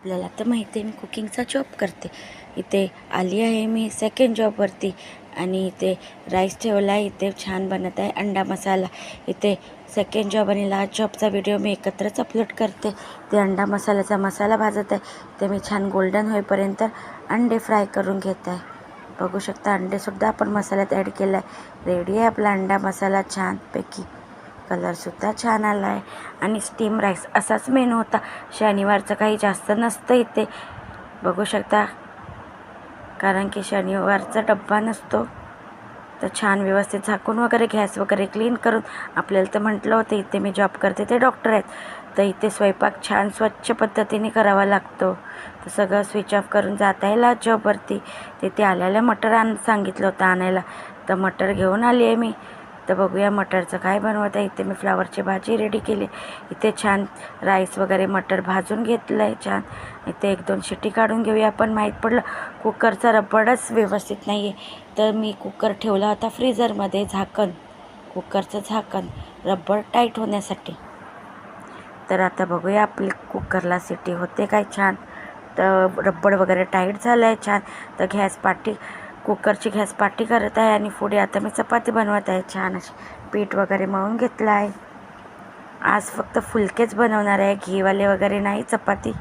आपल्याला तर माहिती आहे मी कुकिंगचा जॉब करते. इथे आली आहे मी सेकंड जॉबवरती आणि इथे राईस ठेवला आहे. इथे छान बनत आहे अंडा मसाला. इथे सेकंड जॉब आणि लास्ट जॉबचा व्हिडिओ मी एकत्रच अपलोड करते. ते अंडा मसाल्याचा मसाला भाजत आहे. ते मी छान गोल्डन होईपर्यंत अंडे फ्राय करून घेत आहे. बघू शकता अंडेसुद्धा आपण मसाल्यात ॲड केला आहे. रेडी आहे आपला अंडा मसाला छानपैकी. कलरसुद्धा छान आला आहे. आणि स्टीम राईस असाच मेनू होता. शनिवारचं काही जास्त नसतं इथे, बघू शकता, कारण की शनिवारचा डब्बा नसतो. तर छान व्यवस्थित झाकून वगैरे गॅस वगैरे क्लीन करून, आपल्याला तर म्हटलं होतं इथे मी जॉब करते ते डॉक्टर आहेत, तर इथे स्वयंपाक छान स्वच्छ पद्धतीने करावा लागतो. तर सगळं स्विच ऑफ करून जात आहे लास्ट जॉबवरती. तिथे आल्याला मटर सांगितलं होतं आणायला, तर मटर घेऊन आली आहे मी. तर बघूया मटरचं काय बनवत आहे. इथे मी फ्लावरची भाजी रेडी केली. इथे छान राईस वगैरे मटर भाजून घेतलं आहे छान. इथे 1-2 शिट्टी काढून घेऊया. पण माहीत पडलं कुकरचा रबडच व्यवस्थित नाही आहे, तर मी कुकर ठेवला होता फ्रीझरमध्ये. कुकरचं झाकण रबर टाईट होण्यासाठी. तर आता बघूया आपली कुकरला सिटी होते काय छान. तर रबर वगैरे टाईट झालं आहे छान. तर कुकरची गॅस पाठी करत आहे आणि पुढे आता मी चपाती बनवत आहे. छान अशी पीठ वगैरे मळून घेतलं आहे. आज फक्त फुलकेच बनवणार आहे, घीवाले वगैरे नाही. चपाती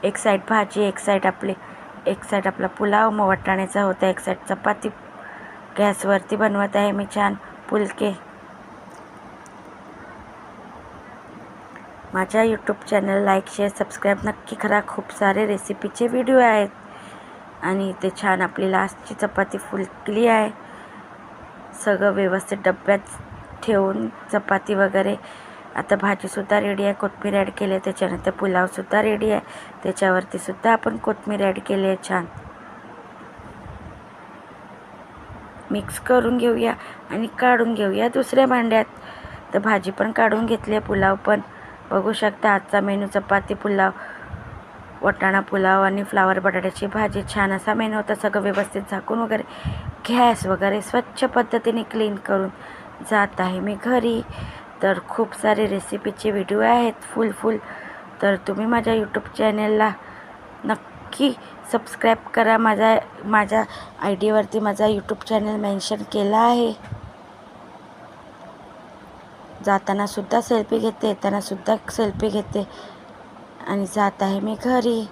एक साईड भाजी, एक साईड आपला पुलाव मग वाटाण्याचा होता, एक साईड चपाती गॅसवरती बनवत आहे मी छान फुलके. माझ्या YouTube channel like share subscribe नक्की करा. खूप सारे रेसिपीचे व्हिडिओ आहेत. आणि इथे छान आपली लास्टची चपाती फुलकली आहे. सगळं व्यवस्थित डब्यात ठेवून चपाती वगैरे. आता भाजीसुद्धा रेडी आहे, कोथिंबीर ॲड केली आहे. त्याच्यानंतर पुलावसुद्धा रेडी आहे, त्याच्यावरती सुद्धा आपण कोथिंबीर ॲड केली आहे. छान मिक्स करून घेऊया आणि काढून घेऊया दुसऱ्या भांड्यात. तर भाजी पण काढून घेतली आहे, पुलाव पण बघू शकता. आजचा मेनू चपाती पुलाव, वाटाणा पुलाव आणि फ्लावर बटाट्याची भाजी. छान असा मेनू होता. सगळं व्यवस्थित झाकून वगैरे गॅस वगैरे स्वच्छ पद्धतीने क्लीन करून जात आहे मी घरी. तर खूप सारे रेसिपीचे व्हिडिओ आहेत फुल. तर तुम्ही माझ्या यूट्यूब चॅनलला नक्की सबस्क्राईब करा. माझ्या आय डीवरती माझा यूट्यूब चॅनल मेन्शन केला आहे. जाताना सुद्धा सेल्फी घेते, येताना सुद्धा सेल्फी घेते आणि जात आहे मी घरी.